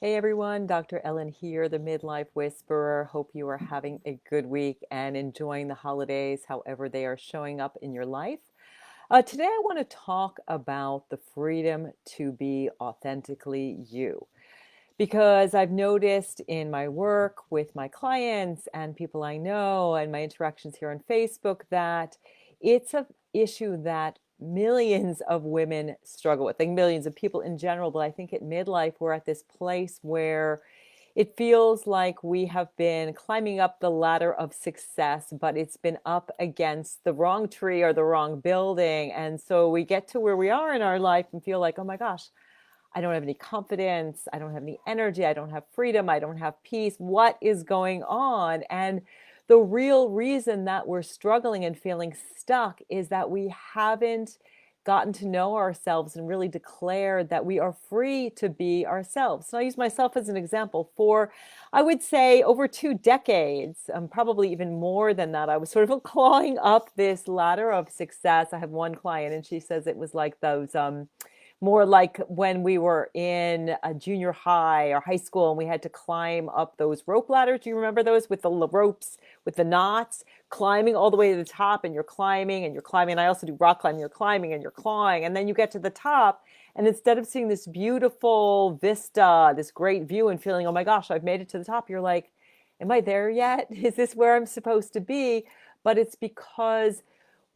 Hey everyone, Dr. Ellen here, the Midlife Whisperer. Hope you are having a good week and enjoying the holidays, however they are showing up in your life. Today, I want to talk about the freedom to be authentically you. Because I've noticed in my work with my clients and people I know and my interactions here on Facebook that it's an issue that millions of women struggle with, like millions of people in general. But I think at midlife, we're at this place where it feels like we have been climbing up the ladder of success, but it's been up against the wrong tree or the wrong building. And so we get to where we are in our life and feel like, oh my gosh, I don't have any confidence. I don't have any energy. I don't have freedom. I don't have peace. What is going on? And the real reason that we're struggling and feeling stuck is that we haven't gotten to know ourselves and really declared that we are free to be ourselves. So I use myself as an example. For, I would say, over 2 decades, probably even more than that, I was sort of clawing up this ladder of success. I have one client, and she says it was like those more like when we were in a junior high or high school and we had to climb up those rope ladders. Do you remember those with the ropes, with the knots, climbing all the way to the top, and you're climbing and you're climbing. And I also do rock climbing. You're climbing and you're clawing. And then you get to the top. And instead of seeing this beautiful vista, this great view and feeling, oh my gosh, I've made it to the top, you're like, am I there yet? Is this where I'm supposed to be? But it's because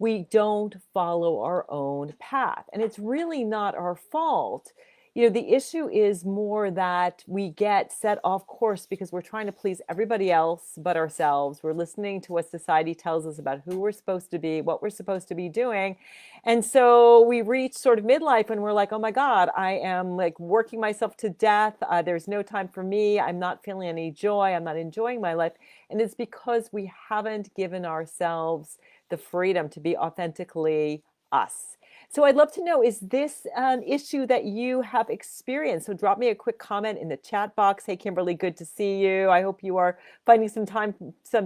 we don't follow our own path. And it's really not our fault. The issue is more that we get set off course because we're trying to please everybody else but ourselves. We're listening to what society tells us about who we're supposed to be, what we're supposed to be doing. And so we reach sort of midlife and we're like, oh my God, I am like working myself to death. There's no time for me. I'm not feeling any joy. I'm not enjoying my life. And it's because we haven't given ourselves the freedom to be authentically us. So I'd love to know, is this an issue that you have experienced? So drop me a quick comment in the chat box. Hey, Kimberly, good to see you. I hope you are finding some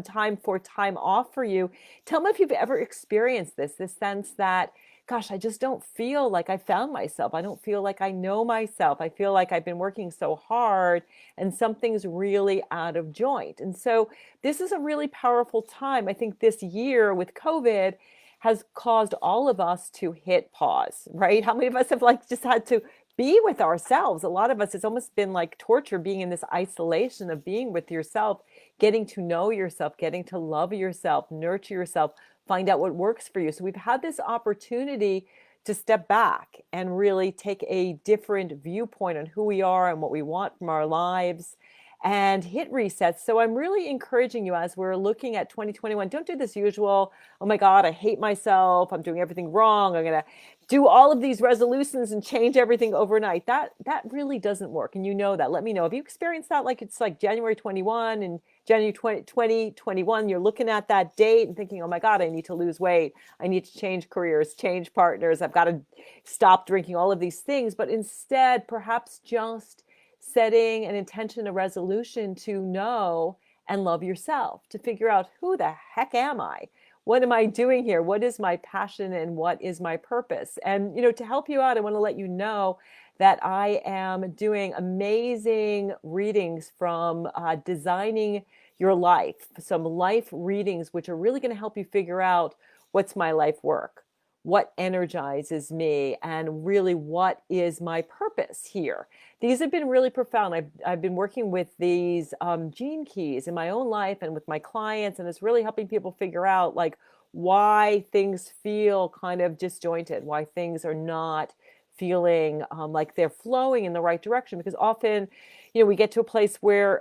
time for time off for you. Tell me if you've ever experienced this sense that, gosh, I just don't feel like I found myself. I don't feel like I know myself. I feel like I've been working so hard and something's really out of joint. And so this is a really powerful time. I think this year with COVID has caused all of us to hit pause, right? How many of us have like just had to be with ourselves? A lot of us, it's almost been like torture being in this isolation of being with yourself, getting to know yourself, getting to love yourself, nurture yourself, find out what works for you. So we've had this opportunity to step back and really take a different viewpoint on who we are and what we want from our lives and hit reset. So I'm really encouraging you as we're looking at 2021, don't do this usual, oh my God, I hate myself. I'm doing everything wrong. I'm going to do all of these resolutions and change everything overnight. That really doesn't work. And you know that. Let me know. Have you experienced that? Like it's like January 21 and January 2021, you're looking at that date and thinking, oh my God, I need to lose weight. I need to change careers, change partners. I've got to stop drinking, all of these things. But instead, perhaps just setting an intention, a resolution to know and love yourself, to figure out who the heck am I? What am I doing here? What is my passion and what is my purpose? And, to help you out, I want to let you know that I am doing amazing readings from Designing Your Life, some life readings, which are really going to help you figure out what's my life work, what energizes me, and really what is my purpose here. These have been really profound. I've been working with these gene keys in my own life and with my clients, and it's really helping people figure out like why things feel kind of disjointed, why things are not feeling like they're flowing in the right direction. Because often, we get to a place where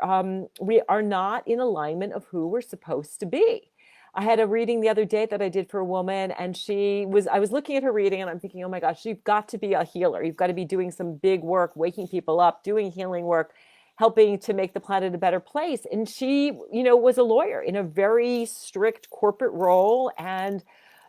we are not in alignment of who we're supposed to be. I had a reading the other day that I did for a woman, and I was looking at her reading and I'm thinking, oh my gosh, you've got to be a healer. You've got to be doing some big work, waking people up, doing healing work, helping to make the planet a better place. And she, was a lawyer in a very strict corporate role and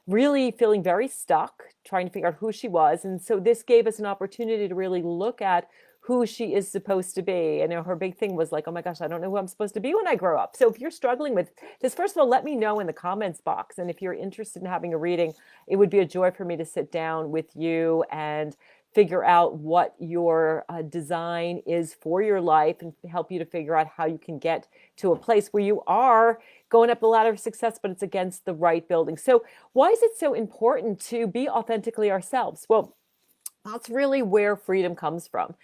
really feeling very stuck, trying to figure out who she was. And so this gave us an opportunity to really look at who she is supposed to be. And her big thing was like, oh my gosh, I don't know who I'm supposed to be when I grow up. So if you're struggling with this, first of all, let me know in the comments box. And if you're interested in having a reading, it would be a joy for me to sit down with you and figure out what your design is for your life and help you to figure out how you can get to a place where you are going up the ladder of success, but it's against the right building. So why is it so important to be authentically ourselves? Well, that's really where freedom comes from.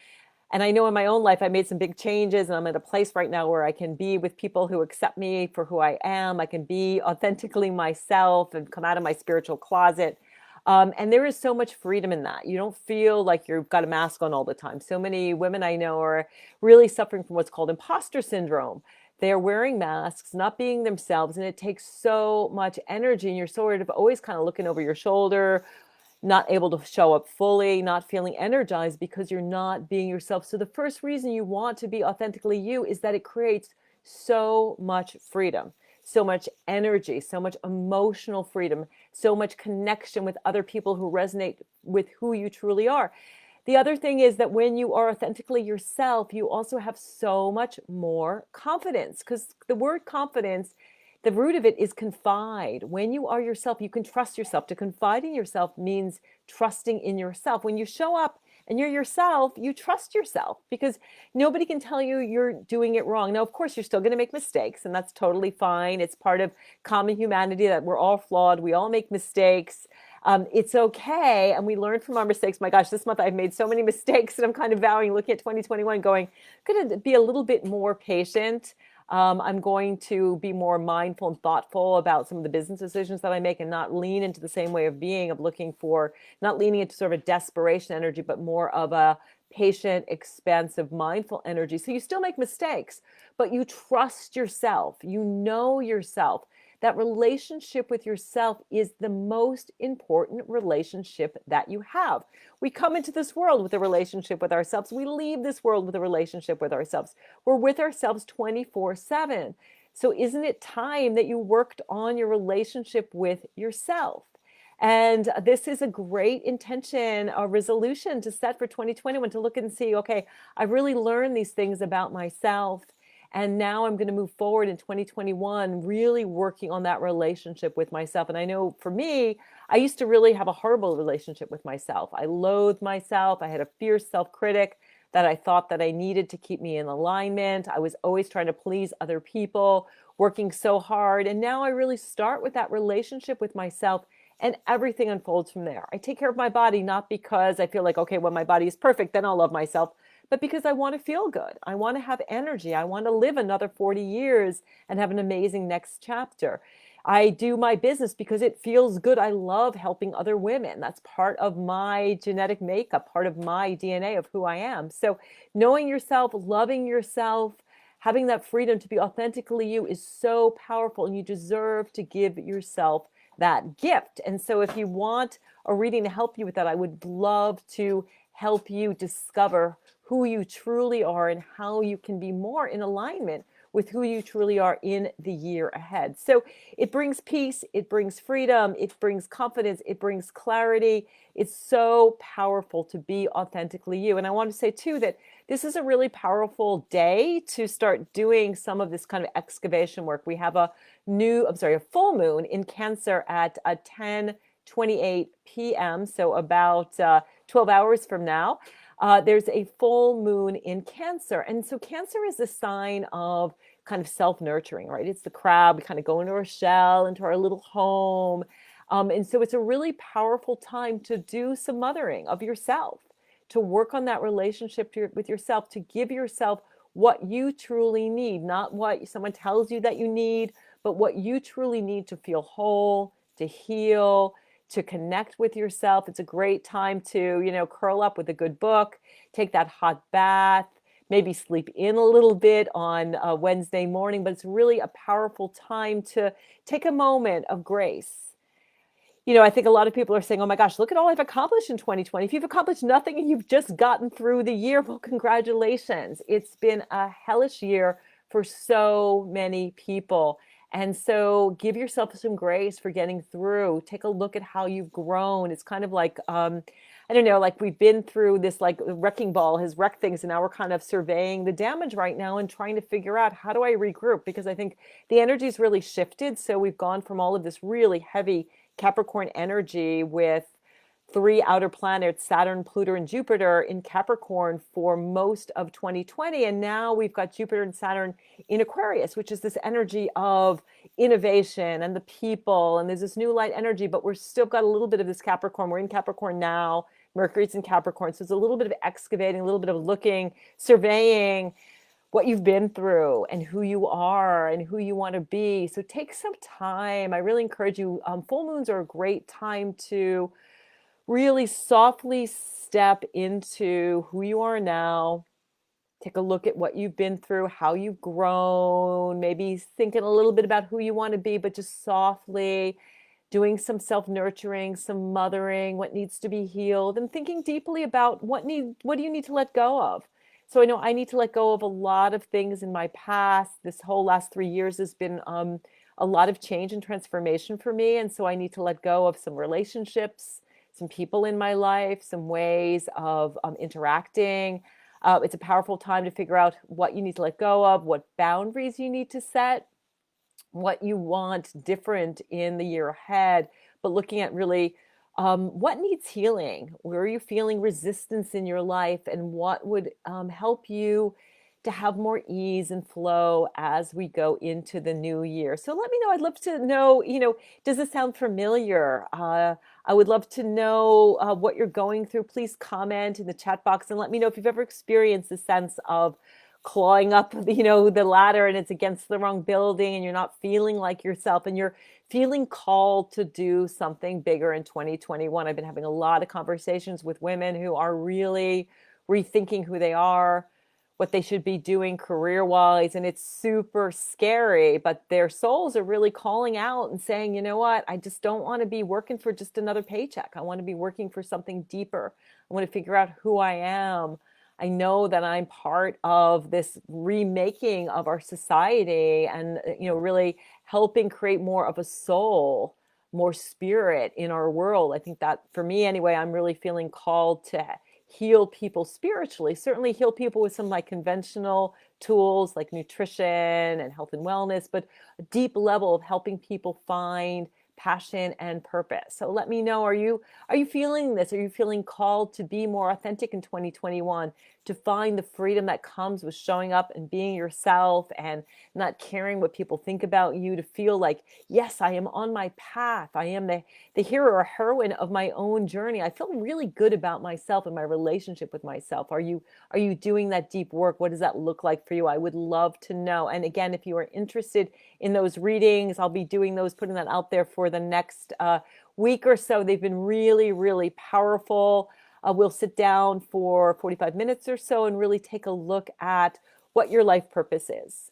And I know in my own life, I made some big changes, and I'm at a place right now where I can be with people who accept me for who I am. I can be authentically myself and come out of my spiritual closet. And there is so much freedom in that. You don't feel like you've got a mask on all the time. So many women I know are really suffering from what's called imposter syndrome. They're wearing masks, not being themselves, and it takes so much energy. And you're sort of always kind of looking over your shoulder, not able to show up fully, not feeling energized because you're not being yourself. So the first reason you want to be authentically you is that it creates so much freedom, so much energy, so much emotional freedom, so much connection with other people who resonate with who you truly are. The other thing is that when you are authentically yourself, you also have so much more confidence, because the word confidence, the root of it is confide. When you are yourself, you can trust yourself. To confide in yourself means trusting in yourself. When you show up and you're yourself, you trust yourself because nobody can tell you you're doing it wrong. Now, of course, you're still going to make mistakes, and that's totally fine. It's part of common humanity that we're all flawed. We all make mistakes. It's okay. And we learn from our mistakes. My gosh, this month I've made so many mistakes, and I'm kind of vowing, looking at 2021, going, going to be a little bit more patient. I'm going to be more mindful and thoughtful about some of the business decisions that I make and not lean into the same way of being, of looking for, not leaning into sort of a desperation energy, but more of a patient, expansive, mindful energy. So you still make mistakes, but you trust yourself. You know yourself. That relationship with yourself is the most important relationship that you have. We come into this world with a relationship with ourselves. We leave this world with a relationship with ourselves. We're with ourselves 24/7. So isn't it time that you worked on your relationship with yourself? And this is a great intention, a resolution to set for 2021, to look and see, okay, I've really learned these things about myself. And now I'm going to move forward in 2021, really working on that relationship with myself. And I know for me, I used to really have a horrible relationship with myself. I loathed myself. I had a fierce self-critic that I thought that I needed to keep me in alignment. I was always trying to please other people, working so hard. And now I really start with that relationship with myself, and everything unfolds from there. I take care of my body, not because I feel like, okay, when my body is perfect, then I'll love myself, but because I want to feel good. I want to have energy. I want to live another 40 years and have an amazing next chapter. I do my business because it feels good. I love helping other women. That's part of my genetic makeup, part of my DNA of who I am. So knowing yourself, loving yourself, having that freedom to be authentically you is so powerful, and you deserve to give yourself that gift. And so if you want a reading to help you with that, I would love to help you discover who you truly are and how you can be more in alignment with who you truly are in the year ahead. So it brings peace, it brings freedom, it brings confidence, it brings clarity. It's so powerful to be authentically you. And I want to say too that this is a really powerful day to start doing some of this kind of excavation work. We have a full moon in Cancer at 10:28 p.m. So about 12 hours from now. There's a full moon in Cancer. And so Cancer is a sign of kind of self-nurturing, right? It's the crab. We kind of go into our shell, into our little home. And so it's a really powerful time to do some mothering of yourself, to work on that relationship with yourself, to give yourself what you truly need, not what someone tells you that you need, but what you truly need to feel whole, to heal, to connect with yourself. It's a great time to, curl up with a good book, take that hot bath, maybe sleep in a little bit on a Wednesday morning, but it's really a powerful time to take a moment of grace. I think a lot of people are saying, oh my gosh, look at all I've accomplished in 2020. If you've accomplished nothing and you've just gotten through the year, well, congratulations. It's been a hellish year for so many people. And so give yourself some grace for getting through. Take a look at how you've grown. It's kind of like, I don't know, like we've been through this, like wrecking ball has wrecked things, and now we're kind of surveying the damage right now and trying to figure out, how do I regroup? Because I think the energy's really shifted. So we've gone from all of this really heavy Capricorn energy with three outer planets, Saturn, Pluto, and Jupiter, in Capricorn for most of 2020. And now we've got Jupiter and Saturn in Aquarius, which is this energy of innovation and the people. And there's this new light energy, but we're still got a little bit of this Capricorn. We're in Capricorn now. Mercury's in Capricorn. So it's a little bit of excavating, a little bit of looking, surveying what you've been through and who you are and who you want to be. So take some time. I really encourage you. Full moons are a great time to really softly step into who you are now. Take a look at what you've been through, how you've grown, maybe thinking a little bit about who you want to be, but just softly doing some self-nurturing, some mothering, what needs to be healed, and thinking deeply about what do you need to let go of. So I know I need to let go of a lot of things in my past. This whole last 3 years has been a lot of change and transformation for me. And so I need to let go of some relationships, some people in my life, some ways of interacting. It's a powerful time to figure out what you need to let go of, what boundaries you need to set, what you want different in the year ahead, but looking at really what needs healing, where are you feeling resistance in your life, and what would help you to have more ease and flow as we go into the new year. So let me know. I'd love to know, does this sound familiar? I would love to know what you're going through. Please comment in the chat box and let me know if you've ever experienced the sense of clawing up, the ladder and it's against the wrong building and you're not feeling like yourself and you're feeling called to do something bigger in 2021. I've been having a lot of conversations with women who are really rethinking who they are, what they should be doing career-wise, and it's super scary, but their souls are really calling out and saying, you know what, I just don't want to be working for just another paycheck. I want to be working for something deeper. I want to figure out who I am. I know that I'm part of this remaking of our society and, really helping create more of a soul, more spirit in our world. I think that for me anyway, I'm really feeling called to heal people spiritually, certainly heal people with some like conventional tools like nutrition and health and wellness, but a deep level of helping people find passion and purpose. So let me know, are you feeling this? Are you feeling called to be more authentic in 2021, to find the freedom that comes with showing up and being yourself and not caring what people think about you, to feel like, yes, I am on my path. I am the hero or heroine of my own journey. I feel really good about myself and my relationship with myself. Are you doing that deep work? What does that look like for you? I would love to know. And again, if you are interested in those readings, I'll be doing those, putting that out there for the next week or so. They've been really, really powerful. We'll sit down for 45 minutes or so and really take a look at what your life purpose is,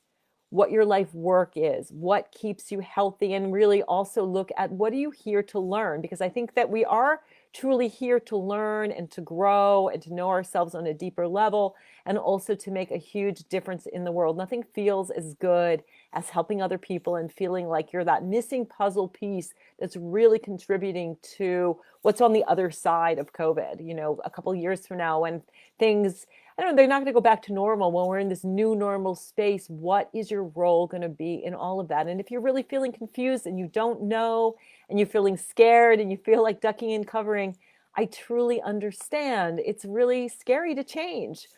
what your life work is, what keeps you healthy, and really also look at what are you here to learn? Because I think that we are truly here to learn and to grow and to know ourselves on a deeper level, and also to make a huge difference in the world. Nothing feels as good as helping other people and feeling like you're that missing puzzle piece that's really contributing to what's on the other side of COVID. A couple of years from now, when things, I don't know, they're not going to go back to normal, when we're in this new normal space, what is your role going to be in all of that? And if you're really feeling confused and you don't know, and you're feeling scared and you feel like ducking and covering, I truly understand. It's really scary to change.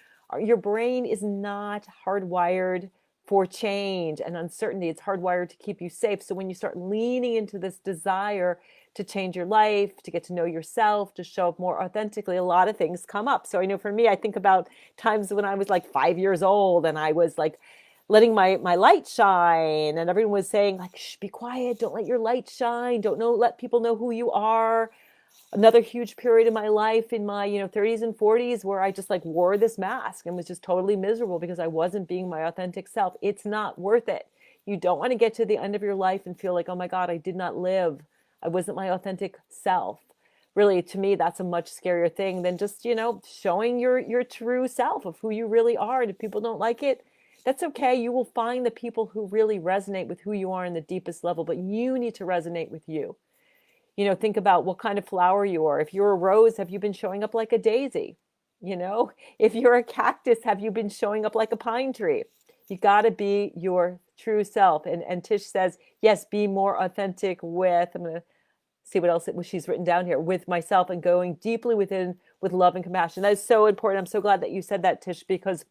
Your brain is not hardwired for change and uncertainty. It's hardwired to keep you safe. So when you start leaning into this desire to change your life, to get to know yourself, to show up more authentically, a lot of things come up. So I know for me, I think about times when I was like 5 years old and I was like letting my light shine, and everyone was saying like, shh, be quiet, don't let your light shine, let people know who you are. Another huge period in my life in my 30s and 40s where I just like wore this mask and was just totally miserable because I wasn't being my authentic self. It's not worth it. You don't want to get to the end of your life and feel like, oh my God, I did not live. I wasn't my authentic self. Really, to me, that's a much scarier thing than just, showing your true self of who you really are. And if people don't like it, that's okay. You will find the people who really resonate with who you are in the deepest level, but you need to resonate with you. Think about what kind of flower you are. If you're a rose, have you been showing up like a daisy? If you're a cactus, have you been showing up like a pine tree? You got to be your true self. And Tish says, yes, be more authentic with, I'm going to see what else she's written down here, with myself and going deeply within with love and compassion. That is so important. I'm so glad that you said that, Tish, because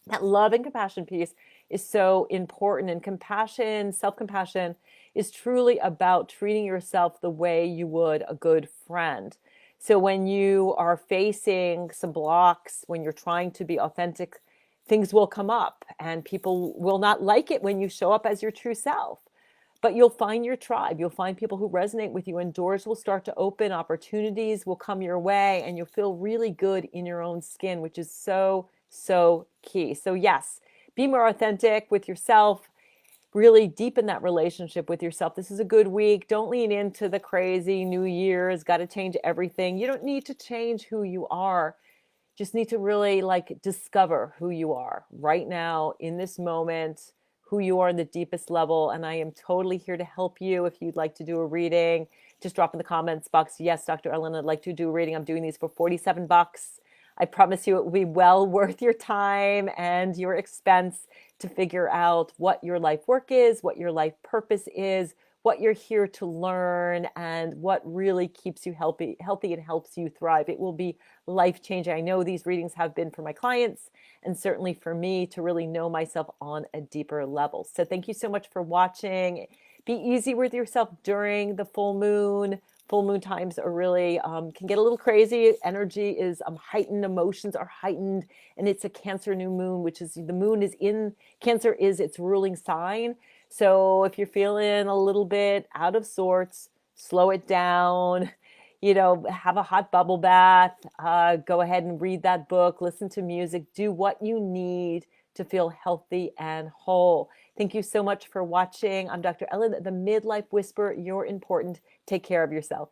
that love and compassion piece is so important. And compassion, self-compassion, is truly about treating yourself the way you would a good friend. So when you are facing some blocks, when you're trying to be authentic, things will come up and people will not like it when you show up as your true self. But you'll find your tribe. You'll find people who resonate with you, and doors will start to open, opportunities will come your way, and you'll feel really good in your own skin, which is so, so key. So, yes, be more authentic with yourself, really deepen that relationship with yourself. This is a good week. Don't lean into the crazy New Year's, got to change everything. You don't need to change who you are. Just need to really like discover who you are right now in this moment, who you are in the deepest level. And I am totally here to help you. If you'd like to do a reading, just drop in the comments box. Yes, Dr. Ellen, I'd like to do a reading. I'm doing these for $47. I promise you it will be well worth your time and your expense to figure out what your life work is, what your life purpose is, what you're here to learn, and what really keeps you healthy and helps you thrive. It will be life changing. I know these readings have been for my clients and certainly for me to really know myself on a deeper level. So thank you so much for watching. Be easy with yourself during the full moon. Full moon times are really can get a little crazy. Energy is heightened, emotions are heightened, and it's a Cancer new moon, which is the moon is in Cancer, is its ruling sign. So if you're feeling a little bit out of sorts, slow it down, have a hot bubble bath, go ahead and read that book, listen to music, do what you need to feel healthy and whole. Thank you so much for watching. I'm Dr. Ellen, the Midlife Whisperer. You're important. Take care of yourself.